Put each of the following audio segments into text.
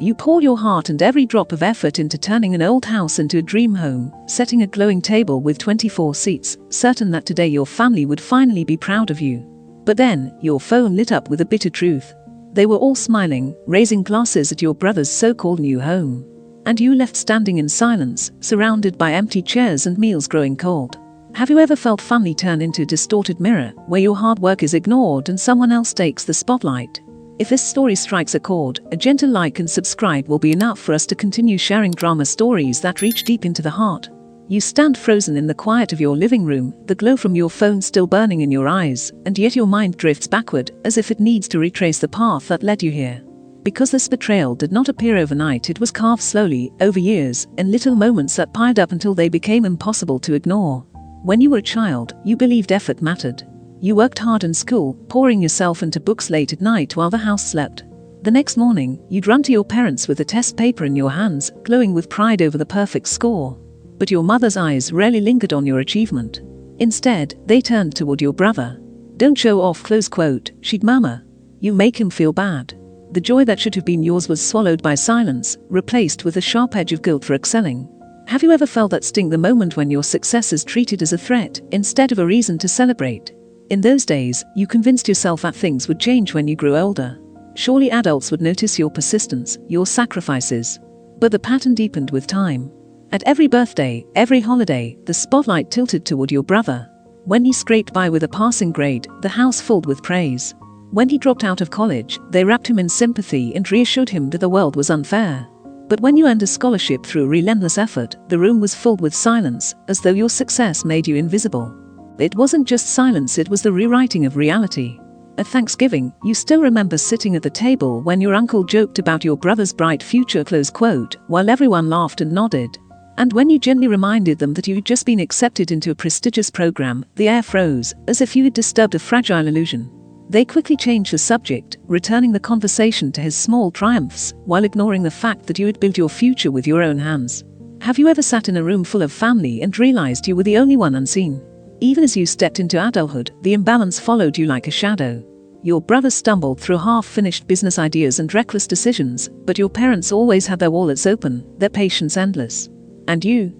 You pour your heart and every drop of effort into turning an old house into a dream home, setting a glowing table with 24 seats, certain that today your family would finally be proud of you. But then, your phone lit up with a bitter truth. They were all smiling, raising glasses at your brother's so-called new home. And you left standing in silence, surrounded by empty chairs and meals growing cold. Have you ever felt family turn into a distorted mirror, where your hard work is ignored and someone else takes the spotlight? If this story strikes a chord, a gentle like and subscribe will be enough for us to continue sharing drama stories that reach deep into the heart. You stand frozen in the quiet of your living room, the glow from your phone still burning in your eyes, and yet your mind drifts backward, as if it needs to retrace the path that led you here. Because this betrayal did not appear overnight, it was carved slowly, over years, in little moments that piled up until they became impossible to ignore. When you were a child, you believed effort mattered. You worked hard in school, pouring yourself into books late at night while the house slept. The next morning, you'd run to your parents with a test paper in your hands, glowing with pride over the perfect score. But your mother's eyes rarely lingered on your achievement. Instead, they turned toward your brother. "Don't show off," close quote, she'd murmur. "You make him feel bad." The joy that should have been yours was swallowed by silence, replaced with a sharp edge of guilt for excelling. Have you ever felt that sting the moment when your success is treated as a threat, instead of a reason to celebrate? In those days, you convinced yourself that things would change when you grew older. Surely adults would notice your persistence, your sacrifices. But the pattern deepened with time. At every birthday, every holiday, the spotlight tilted toward your brother. When he scraped by with a passing grade, the house filled with praise. When he dropped out of college, they wrapped him in sympathy and reassured him that the world was unfair. But when you earned a scholarship through relentless effort, the room was filled with silence, as though your success made you invisible. It wasn't just silence, it was the rewriting of reality. At Thanksgiving, you still remember sitting at the table when your uncle joked about your brother's bright future, close quote, while everyone laughed and nodded. And when you gently reminded them that you'd just been accepted into a prestigious program, the air froze, as if you had disturbed a fragile illusion. They quickly changed the subject, returning the conversation to his small triumphs, while ignoring the fact that you had built your future with your own hands. Have you ever sat in a room full of family and realized you were the only one unseen? Even as you stepped into adulthood, the imbalance followed you like a shadow. Your brother stumbled through half-finished business ideas and reckless decisions, but your parents always had their wallets open, their patience endless. And you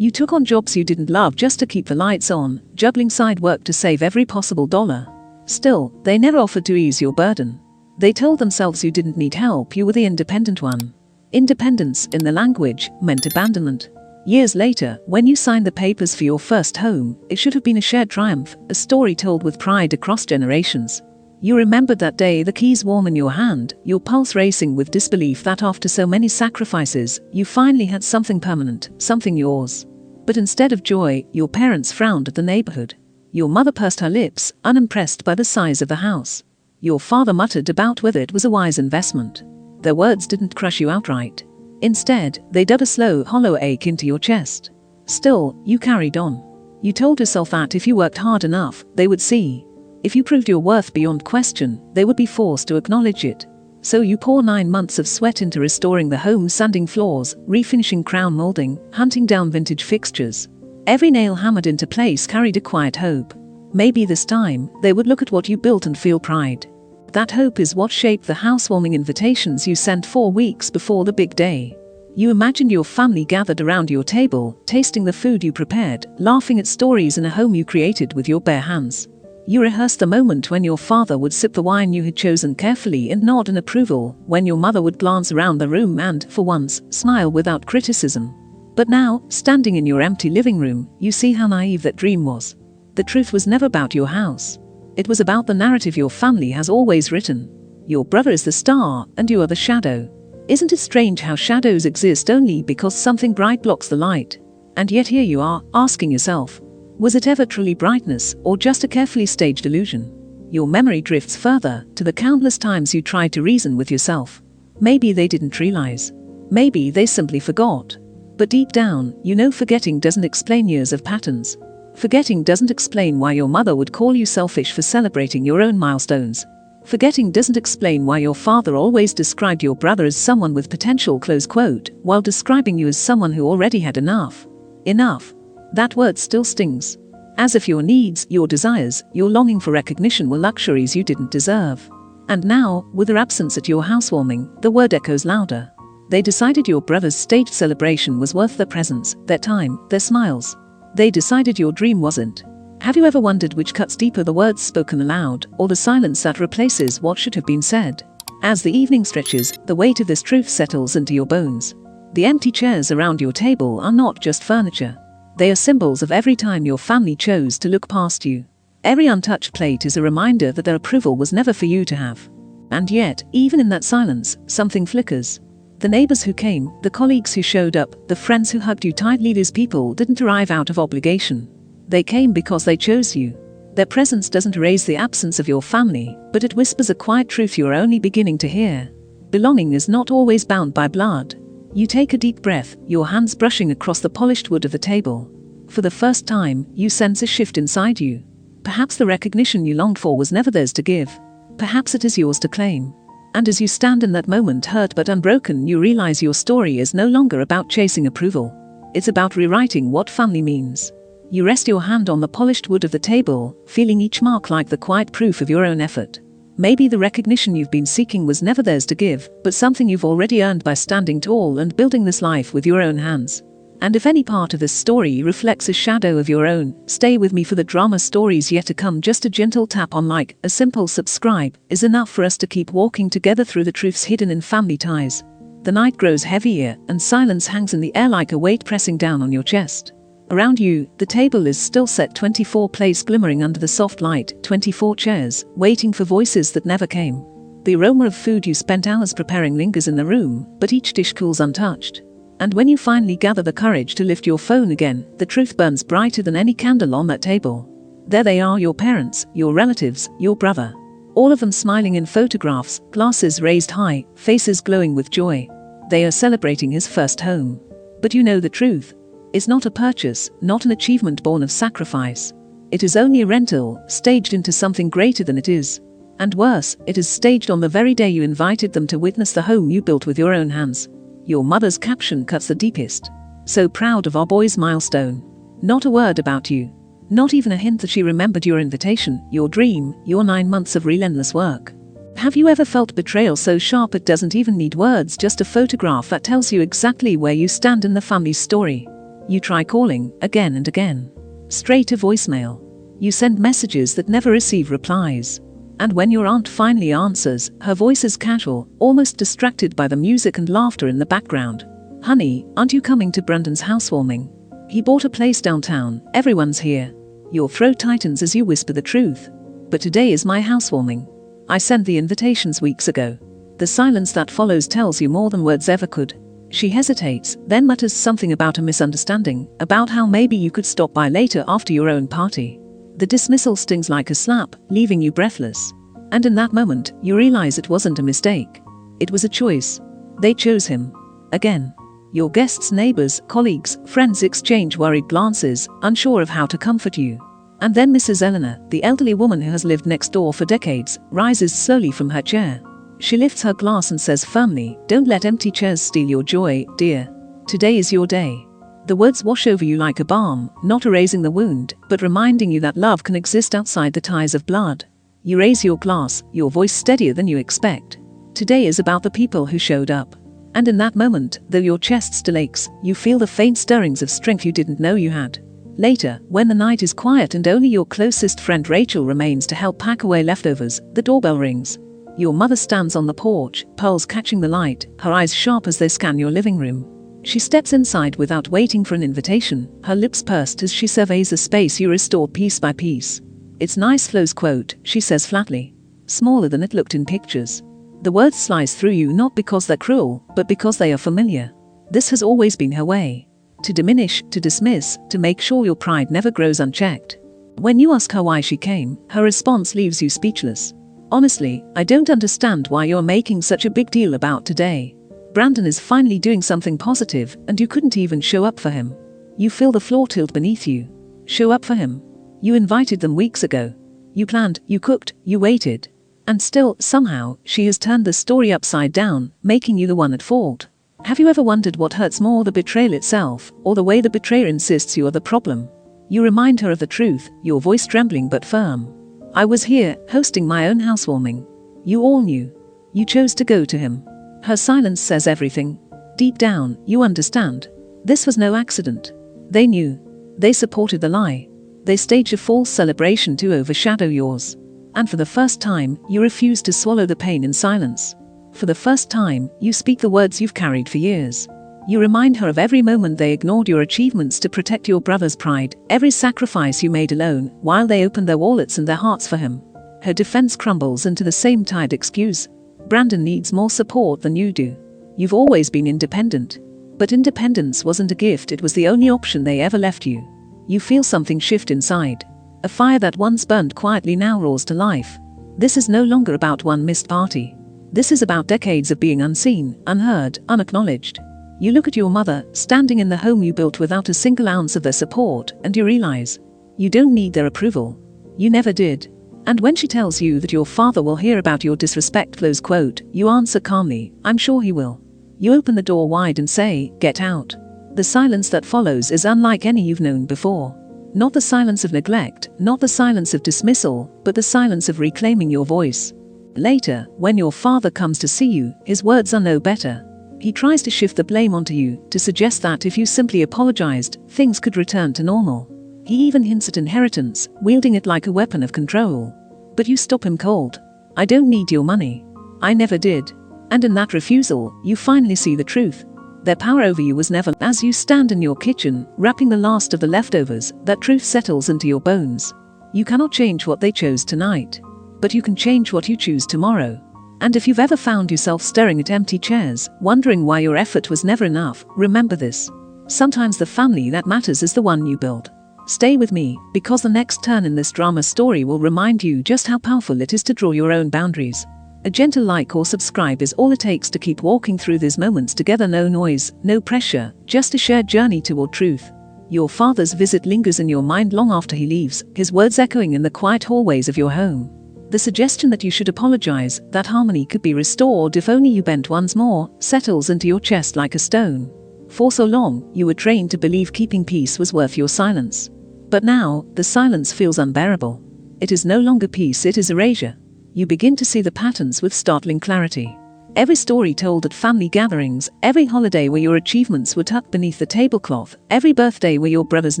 took on jobs you didn't love just to keep the lights on, juggling side work to save every possible dollar. Still, they never offered to ease your burden. They told themselves you didn't need help, you were the independent one. Independence, in the language, meant abandonment. Years later, when you signed the papers for your first home, it should have been a shared triumph, a story told with pride across generations. You remembered that day, the keys warm in your hand, your pulse racing with disbelief that after so many sacrifices, you finally had something permanent, something yours. But instead of joy, your parents frowned at the neighborhood. Your mother pursed her lips, unimpressed by the size of the house. Your father muttered about whether it was a wise investment. Their words didn't crush you outright. Instead, they dug a slow, hollow ache into your chest. Still, you carried on. You told yourself that if you worked hard enough, they would see. If you proved your worth beyond question, they would be forced to acknowledge it. So you pour 9 months of sweat into restoring the home, sanding floors, refinishing crown molding, hunting down vintage fixtures. Every nail hammered into place carried a quiet hope. Maybe this time, they would look at what you built and feel pride. That hope is what shaped the housewarming invitations you sent 4 weeks before the big day. You imagined your family gathered around your table, tasting the food you prepared, laughing at stories in a home you created with your bare hands. You rehearsed the moment when your father would sip the wine you had chosen carefully and nod in approval, when your mother would glance around the room and, for once, smile without criticism. But now, standing in your empty living room, you see how naive that dream was. The truth was never about your house. It was about the narrative your family has always written. Your brother is the star, and you are the shadow. Isn't it strange how shadows exist only because something bright blocks the light? And yet here you are, asking yourself, was it ever truly brightness, or just a carefully staged illusion? Your memory drifts further, to the countless times you tried to reason with yourself. Maybe they didn't realize. Maybe they simply forgot. But deep down, you know forgetting doesn't explain years of patterns. Forgetting doesn't explain why your mother would call you selfish for celebrating your own milestones. Forgetting doesn't explain why your father always described your brother as someone with potential, close quote, while describing you as someone who already had enough. Enough. That word still stings. As if your needs, your desires, your longing for recognition were luxuries you didn't deserve. And now, with their absence at your housewarming, the word echoes louder. They decided your brother's staged celebration was worth their presence, their time, their smiles. They decided your dream wasn't. Have you ever wondered which cuts deeper, the words spoken aloud, or the silence that replaces what should have been said? As the evening stretches, the weight of this truth settles into your bones. The empty chairs around your table are not just furniture. They are symbols of every time your family chose to look past you. Every untouched plate is a reminder that their approval was never for you to have. And yet, even in that silence, something flickers. The neighbors who came, the colleagues who showed up, the friends who hugged you tightly, these people didn't arrive out of obligation. They came because they chose you. Their presence doesn't erase the absence of your family, but it whispers a quiet truth you're only beginning to hear. Belonging is not always bound by blood. You take a deep breath, your hands brushing across the polished wood of the table. For the first time, you sense a shift inside you. Perhaps the recognition you longed for was never theirs to give. Perhaps it is yours to claim. And as you stand in that moment, hurt but unbroken, you realize your story is no longer about chasing approval. It's about rewriting what family means. You rest your hand on the polished wood of the table, feeling each mark like the quiet proof of your own effort. Maybe the recognition you've been seeking was never theirs to give, but something you've already earned by standing tall and building this life with your own hands. And if any part of this story reflects a shadow of your own, stay with me for the drama stories yet to come. Just a gentle tap on like, a simple subscribe, is enough for us to keep walking together through the truths hidden in family ties. The night grows heavier, and silence hangs in the air like a weight pressing down on your chest. Around you, the table is still set, 24 plates glimmering under the soft light, 24 chairs, waiting for voices that never came. The aroma of food you spent hours preparing lingers in the room, but each dish cools untouched. And when you finally gather the courage to lift your phone again, the truth burns brighter than any candle on that table. There they are, your parents, your relatives, your brother. All of them smiling in photographs, glasses raised high, faces glowing with joy. They are celebrating his first home. But you know the truth. It's not a purchase, not an achievement born of sacrifice. It is only a rental, staged into something greater than it is. And worse, it is staged on the very day you invited them to witness the home you built with your own hands. Your mother's caption cuts the deepest. So proud of our boy's milestone. Not a word about you. Not even a hint that she remembered your invitation, your dream, your 9 months of relentless work. Have you ever felt betrayal so sharp it doesn't even need words, just a photograph that tells you exactly where you stand in the family's story? You try calling, again and again. Straight to voicemail. You send messages that never receive replies. And when your aunt finally answers, her voice is casual, almost distracted by the music and laughter in the background. "Honey, aren't you coming to Brandon's housewarming? He bought a place downtown, everyone's here." Your throat tightens as you whisper the truth. "But today is my housewarming. I sent the invitations weeks ago." The silence that follows tells you more than words ever could. She hesitates, then mutters something about a misunderstanding, about how maybe you could stop by later after your own party. The dismissal stings like a slap, leaving you breathless. And in that moment, you realize it wasn't a mistake. It was a choice. They chose him. Again. Your guests, neighbors, colleagues, friends exchange worried glances, unsure of how to comfort you. And then Mrs. Eleanor, the elderly woman who has lived next door for decades, rises slowly from her chair. She lifts her glass and says firmly, "Don't let empty chairs steal your joy, dear. Today is your day." The words wash over you like a balm, not erasing the wound, but reminding you that love can exist outside the ties of blood. You raise your glass, your voice steadier than you expect. Today is about the people who showed up. And in that moment, though your chest still aches, you feel the faint stirrings of strength you didn't know you had. Later, when the night is quiet and only your closest friend Rachel remains to help pack away leftovers, the doorbell rings. Your mother stands on the porch, pearls catching the light, her eyes sharp as they scan your living room. She steps inside without waiting for an invitation, her lips pursed as she surveys the space you restored piece by piece. "It's nice," flows quote, she says flatly. Smaller than it looked in pictures. The words slice through you not because they're cruel, but because they are familiar. This has always been her way. To diminish, to dismiss, to make sure your pride never grows unchecked. When you ask her why she came, her response leaves you speechless. "Honestly, I don't understand why you're making such a big deal about today. Brandon is finally doing something positive, and you couldn't even show up for him." You feel the floor tilt beneath you. Show up for him? You invited them weeks ago. You planned, you cooked, you waited. And still, somehow, she has turned the story upside down, making you the one at fault. Have you ever wondered what hurts more, the betrayal itself, or the way the betrayer insists you are the problem? You remind her of the truth, your voice trembling but firm. "I was here, hosting my own housewarming. You all knew. You chose to go to him." Her silence says everything. Deep down, you understand. This was no accident. They knew. They supported the lie. They staged a false celebration to overshadow yours. And for the first time, you refuse to swallow the pain in silence. For the first time, you speak the words you've carried for years. You remind her of every moment they ignored your achievements to protect your brother's pride, every sacrifice you made alone, while they opened their wallets and their hearts for him. Her defense crumbles into the same tired excuse. Brandon needs more support than you do. You've always been independent. But independence wasn't a gift, it was the only option they ever left you. You feel something shift inside. A fire that once burned quietly now roars to life. This is no longer about one missed party. This is about decades of being unseen, unheard, unacknowledged. You look at your mother, standing in the home you built without a single ounce of their support, and you realize you don't need their approval. You never did. And when she tells you that your father will hear about your disrespect, close quote, you answer calmly, I'm sure he will. You open the door wide and say, get out. The silence that follows is unlike any you've known before. Not the silence of neglect, not the silence of dismissal, but the silence of reclaiming your voice. Later, when your father comes to see you, his words are no better. He tries to shift the blame onto you, to suggest that if you simply apologized, things could return to normal. He even hints at inheritance, wielding it like a weapon of control. But you stop him cold. I don't need your money. I never did. And in that refusal, you finally see the truth. Their power over you was never. As you stand in your kitchen, wrapping the last of the leftovers, that truth settles into your bones. You cannot change what they chose tonight. But you can change what you choose tomorrow. And if you've ever found yourself staring at empty chairs, wondering why your effort was never enough, remember this. Sometimes the family that matters is the one you build. Stay with me, because the next turn in this drama story will remind you just how powerful it is to draw your own boundaries. A gentle like or subscribe is all it takes to keep walking through these moments together. No noise, no pressure, just a shared journey toward truth. Your father's visit lingers in your mind long after he leaves, his words echoing in the quiet hallways of your home. The suggestion that you should apologize, that harmony could be restored if only you bent once more, settles into your chest like a stone. For so long, you were trained to believe keeping peace was worth your silence. But now, the silence feels unbearable. It is no longer peace, it is erasure. You begin to see the patterns with startling clarity. Every story told at family gatherings, every holiday where your achievements were tucked beneath the tablecloth, every birthday where your brother's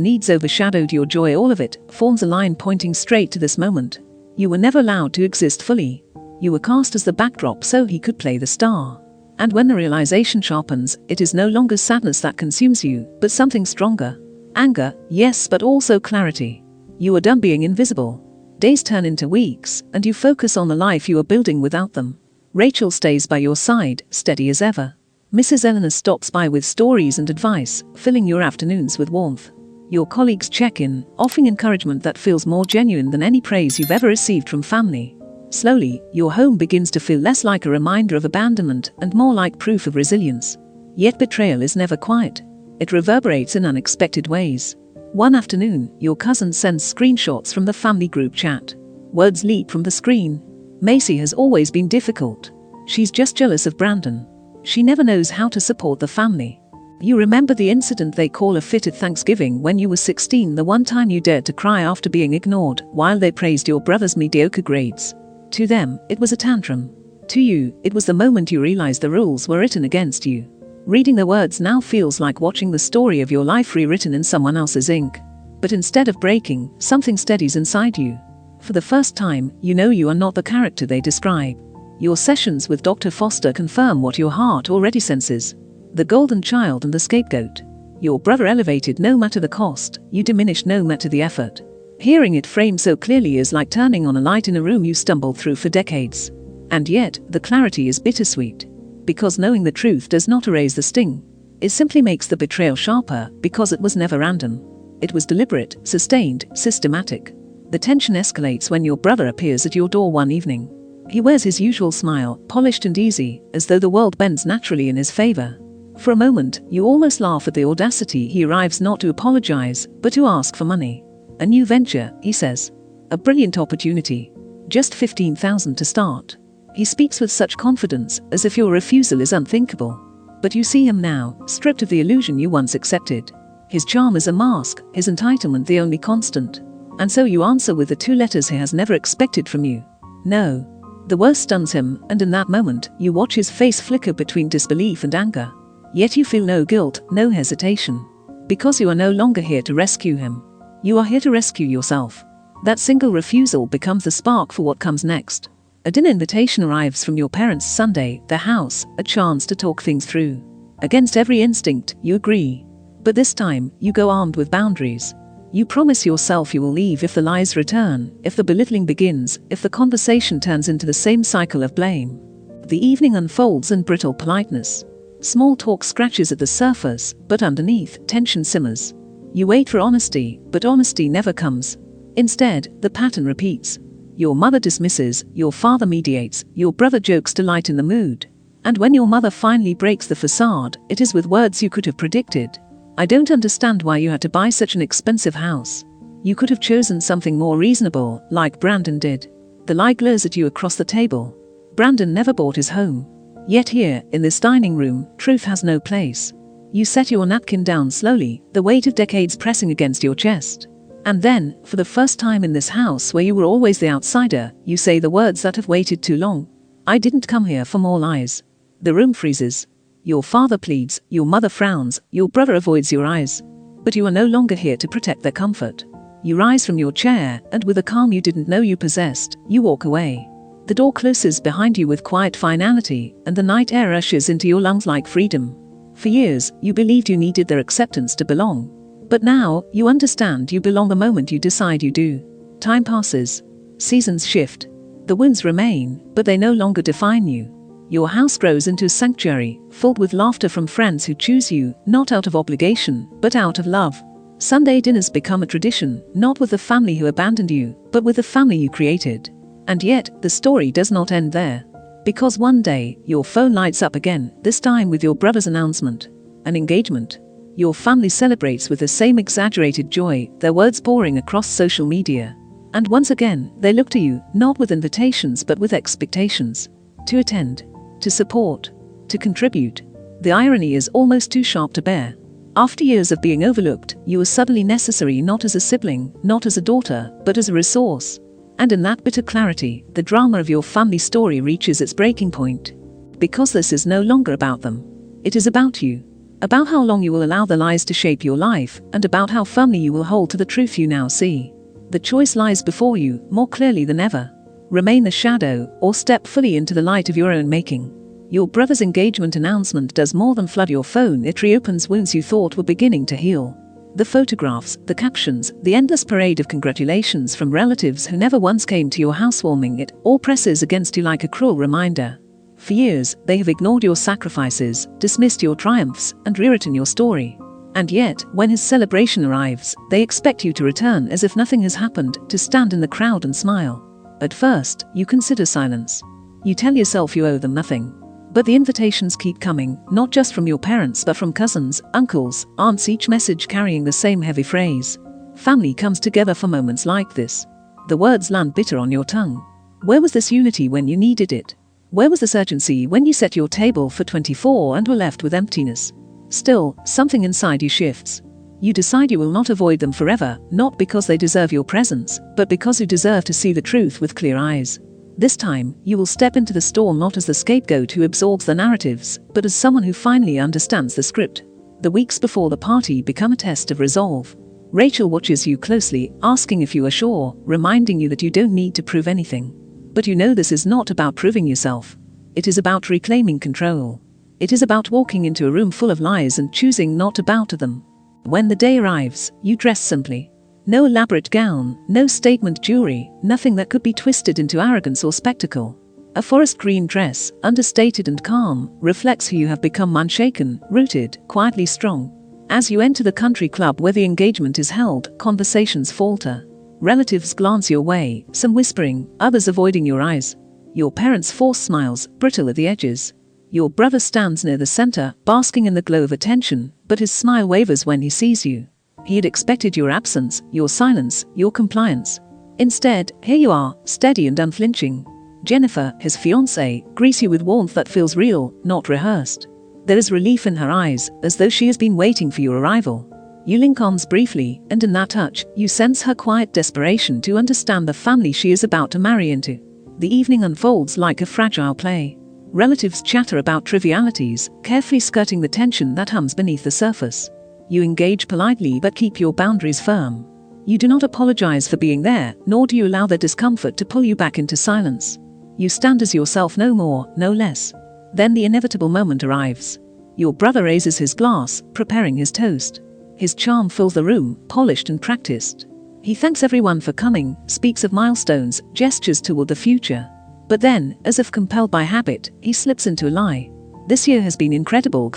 needs overshadowed your joy, all of it forms a line pointing straight to this moment. You were never allowed to exist fully. You were cast as the backdrop so he could play the star. And when the realization sharpens, it is no longer sadness that consumes you, but something stronger. Anger, yes, but also clarity. You are done being invisible. Days turn into weeks, and you focus on the life you are building without them. Rachel stays by your side, steady as ever. Mrs. Eleanor stops by with stories and advice, filling your afternoons with warmth. Your colleagues check in, offering encouragement that feels more genuine than any praise you've ever received from family. Slowly, your home begins to feel less like a reminder of abandonment and more like proof of resilience. Yet betrayal is never quiet. It reverberates in unexpected ways. One afternoon, your cousin sends screenshots from the family group chat. Words leap from the screen. Macy has always been difficult. She's just jealous of Brandon. She never knows how to support the family. You remember the incident they call a fit at Thanksgiving when you were 16, the one time you dared to cry after being ignored, while they praised your brother's mediocre grades. To them, it was a tantrum. To you, it was the moment you realized the rules were written against you. Reading the words now feels like watching the story of your life rewritten in someone else's ink. But instead of breaking, something steadies inside you. For the first time, you know you are not the character they describe. Your sessions with Dr. Foster confirm what your heart already senses. The golden child and the scapegoat. Your brother elevated no matter the cost, you diminished no matter the effort. Hearing it framed so clearly is like turning on a light in a room you stumbled through for decades. And yet, the clarity is bittersweet. Because knowing the truth does not erase the sting. It simply makes the betrayal sharper, because it was never random. It was deliberate, sustained, systematic. The tension escalates when your brother appears at your door one evening. He wears his usual smile, polished and easy, as though the world bends naturally in his favor. For a moment, you almost laugh at the audacity. He arrives not to apologize, but to ask for money. A new venture, he says. A brilliant opportunity. Just $15,000 to start. He speaks with such confidence, as if your refusal is unthinkable. But you see him now, stripped of the illusion you once accepted. His charm is a mask, his entitlement the only constant. And so you answer with the two letters he has never expected from you. No. The worst stuns him, and in that moment, you watch his face flicker between disbelief and anger. Yet you feel no guilt, no hesitation. Because you are no longer here to rescue him. You are here to rescue yourself. That single refusal becomes the spark for what comes next. A dinner invitation arrives from your parents Sunday, the house, a chance to talk things through. Against every instinct, you agree. But this time, you go armed with boundaries. You promise yourself you will leave if the lies return, if the belittling begins, if the conversation turns into the same cycle of blame. The evening unfolds in brittle politeness. Small talk scratches at the surface, but underneath, tension simmers. You wait for honesty, but honesty never comes. Instead, the pattern repeats. Your mother dismisses, your father mediates, your brother jokes to lighten the mood. And when your mother finally breaks the facade, it is with words you could have predicted. I don't understand why you had to buy such an expensive house. You could have chosen something more reasonable, like Brandon did. The lie glares at you across the table. Brandon never bought his home. Yet here, in this dining room, truth has no place. You set your napkin down slowly, the weight of decades pressing against your chest. And then, for the first time in this house where you were always the outsider, you say the words that have waited too long. I didn't come here for more lies. The room freezes. Your father pleads, your mother frowns, your brother avoids your eyes. But you are no longer here to protect their comfort. You rise from your chair, and with a calm you didn't know you possessed, you walk away. The door closes behind you with quiet finality, and the night air rushes into your lungs like freedom. For years, you believed you needed their acceptance to belong. But now, you understand you belong the moment you decide you do. Time passes. Seasons shift. The winds remain, but they no longer define you. Your house grows into a sanctuary, filled with laughter from friends who choose you, not out of obligation, but out of love. Sunday dinners become a tradition, not with the family who abandoned you, but with the family you created. And yet, the story does not end there. Because one day, your phone lights up again, this time with your brother's announcement. An engagement. Your family celebrates with the same exaggerated joy, their words pouring across social media. And once again, they look to you, not with invitations but with expectations. To attend. To support, to contribute. The irony is almost too sharp to bear. After years of being overlooked, you are suddenly necessary not as a sibling, not as a daughter, but as a resource. And in that bitter clarity, the drama of your family story reaches its breaking point. Because this is no longer about them. It is about you. About how long you will allow the lies to shape your life, and about how firmly you will hold to the truth you now see. The choice lies before you, more clearly than ever. Remain the shadow, or step fully into the light of your own making. Your brother's engagement announcement does more than flood your phone, it reopens wounds you thought were beginning to heal. The photographs, the captions, the endless parade of congratulations from relatives who never once came to your housewarming, it all presses against you like a cruel reminder. For years, they have ignored your sacrifices, dismissed your triumphs, and rewritten your story. And yet, when his celebration arrives, they expect you to return as if nothing has happened, to stand in the crowd and smile. At first, you consider silence. You tell yourself you owe them nothing. But the invitations keep coming, not just from your parents but from cousins, uncles, aunts, each message carrying the same heavy phrase. Family comes together for moments like this. The words land bitter on your tongue. Where was this unity when you needed it? Where was this urgency when you set your table for 24 and were left with emptiness? Still, something inside you shifts. You decide you will not avoid them forever, not because they deserve your presence, but because you deserve to see the truth with clear eyes. This time, you will step into the storm not as the scapegoat who absorbs the narratives, but as someone who finally understands the script. The weeks before the party become a test of resolve. Rachel watches you closely, asking if you are sure, reminding you that you don't need to prove anything. But you know this is not about proving yourself. It is about reclaiming control. It is about walking into a room full of lies and choosing not to bow to them. When the day arrives, you dress simply. No elaborate gown, no statement jewelry, nothing that could be twisted into arrogance or spectacle. A forest green dress, understated and calm, reflects who you have become, unshaken, rooted, quietly strong. As you enter the country club where the engagement is held, conversations falter. Relatives glance your way, some whispering, others avoiding your eyes. Your parents force smiles, brittle at the edges. Your brother stands near the center, basking in the glow of attention, but his smile wavers when he sees you. He had expected your absence, your silence, your compliance. Instead, here you are, steady and unflinching. Jennifer, his fiancée, greets you with warmth that feels real, not rehearsed. There is relief in her eyes, as though she has been waiting for your arrival. You link arms briefly, and in that touch, you sense her quiet desperation to understand the family she is about to marry into. The evening unfolds like a fragile play. Relatives chatter about trivialities, carefully skirting the tension that hums beneath the surface. You engage politely but keep your boundaries firm. You do not apologize for being there, nor do you allow their discomfort to pull you back into silence. You stand as yourself, no more, no less. Then the inevitable moment arrives. Your brother raises his glass, preparing his toast. His charm fills the room, polished and practiced. He thanks everyone for coming, speaks of milestones, gestures toward the future. But then, as if compelled by habit, he slips into a lie. "This year has been incredible,"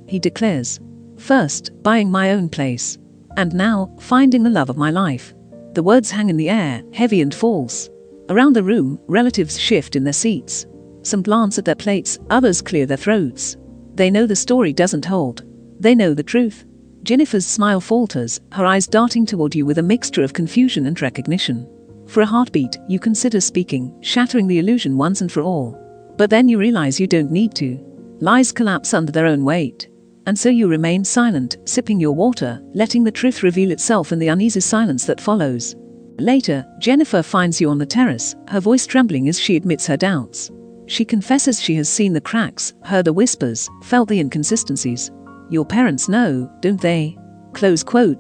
he declares. "First, buying my own place. And now, finding the love of my life." The words hang in the air, heavy and false. Around the room, relatives shift in their seats. Some glance at their plates, others clear their throats. They know the story doesn't hold. They know the truth. Jennifer's smile falters, her eyes darting toward you with a mixture of confusion and recognition. For a heartbeat, you consider speaking, shattering the illusion once and for all. But then you realize you don't need to. Lies collapse under their own weight. And so you remain silent, sipping your water, letting the truth reveal itself in the uneasy silence that follows. Later, Jennifer finds you on the terrace, her voice trembling as she admits her doubts. She confesses she has seen the cracks, heard the whispers, felt the inconsistencies. "Your parents know, don't they?"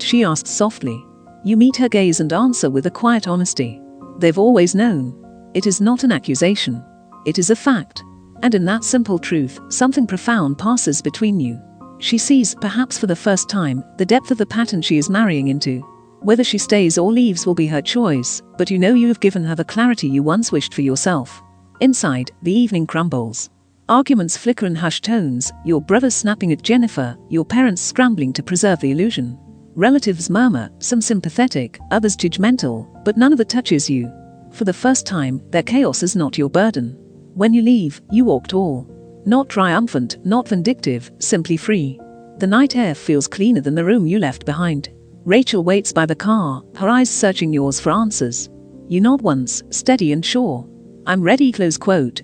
She asks softly. You meet her gaze and answer with a quiet honesty. "They've always known." It is not an accusation. It is a fact. And in that simple truth, something profound passes between you. She sees, perhaps for the first time, the depth of the pattern she is marrying into. Whether she stays or leaves will be her choice, but you know you have given her the clarity you once wished for yourself. Inside, the evening crumbles. Arguments flicker in hushed tones, your brother snapping at Jennifer, your parents scrambling to preserve the illusion. Relatives murmur, some sympathetic, others judgmental, but none of it touches you. For the first time, their chaos is not your burden. When you leave, you walk tall. Not triumphant, not vindictive, simply free. The night air feels cleaner than the room you left behind. Rachel waits by the car, her eyes searching yours for answers. You nod once, steady and sure. "I'm ready,"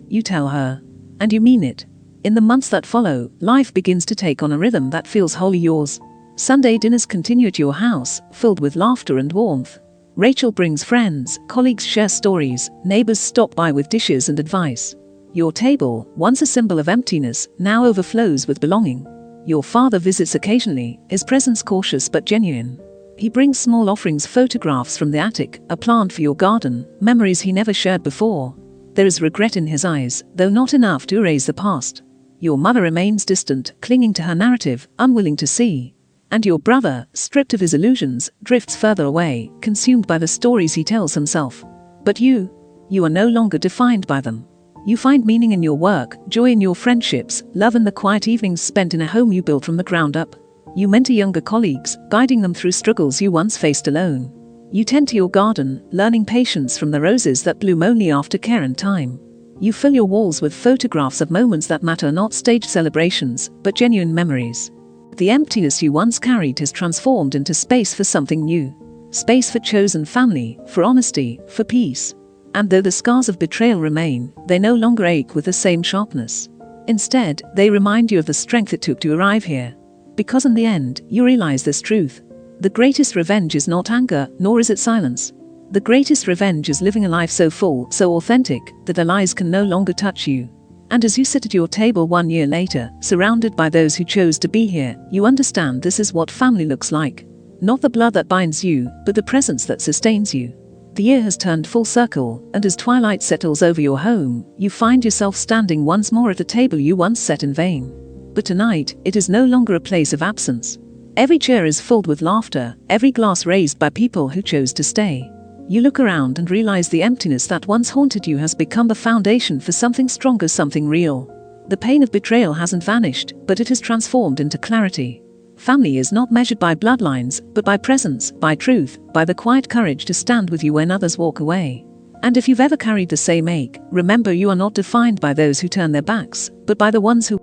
you tell her. And you mean it. In the months that follow, life begins to take on a rhythm that feels wholly yours. Sunday dinners continue at your house, filled with laughter and warmth. Rachel brings friends, colleagues share stories, neighbors stop by with dishes and advice. Your table, once a symbol of emptiness, now overflows with belonging. Your father visits occasionally, his presence cautious but genuine. He brings small offerings, photographs from the attic, a plant for your garden, memories he never shared before. There is regret in his eyes, though not enough to erase the past. Your mother remains distant, clinging to her narrative, unwilling to see. And your brother, stripped of his illusions, drifts further away, consumed by the stories he tells himself. But you are no longer defined by them. You find meaning in your work, joy in your friendships, love in the quiet evenings spent in a home you built from the ground up. You mentor younger colleagues, guiding them through struggles you once faced alone. You tend to your garden, learning patience from the roses that bloom only after care and time. You fill your walls with photographs of moments that matter, not staged celebrations, but genuine memories. The emptiness you once carried has transformed into space for something new. Space for chosen family, for honesty, for peace. And though the scars of betrayal remain, they no longer ache with the same sharpness. Instead, they remind you of the strength it took to arrive here. Because in the end, you realize this truth. The greatest revenge is not anger, nor is it silence. The greatest revenge is living a life so full, so authentic, that the lies can no longer touch you. And as you sit at your table 1 year later, surrounded by those who chose to be here, you understand this is what family looks like. Not the blood that binds you, but the presence that sustains you. The year has turned full circle, and as twilight settles over your home, you find yourself standing once more at the table you once set in vain. But tonight, it is no longer a place of absence. Every chair is filled with laughter, every glass raised by people who chose to stay. You look around and realize the emptiness that once haunted you has become the foundation for something stronger, something real. The pain of betrayal hasn't vanished, but it has transformed into clarity. Family is not measured by bloodlines, but by presence, by truth, by the quiet courage to stand with you when others walk away. And if you've ever carried the same ache, remember you are not defined by those who turn their backs, but by the ones who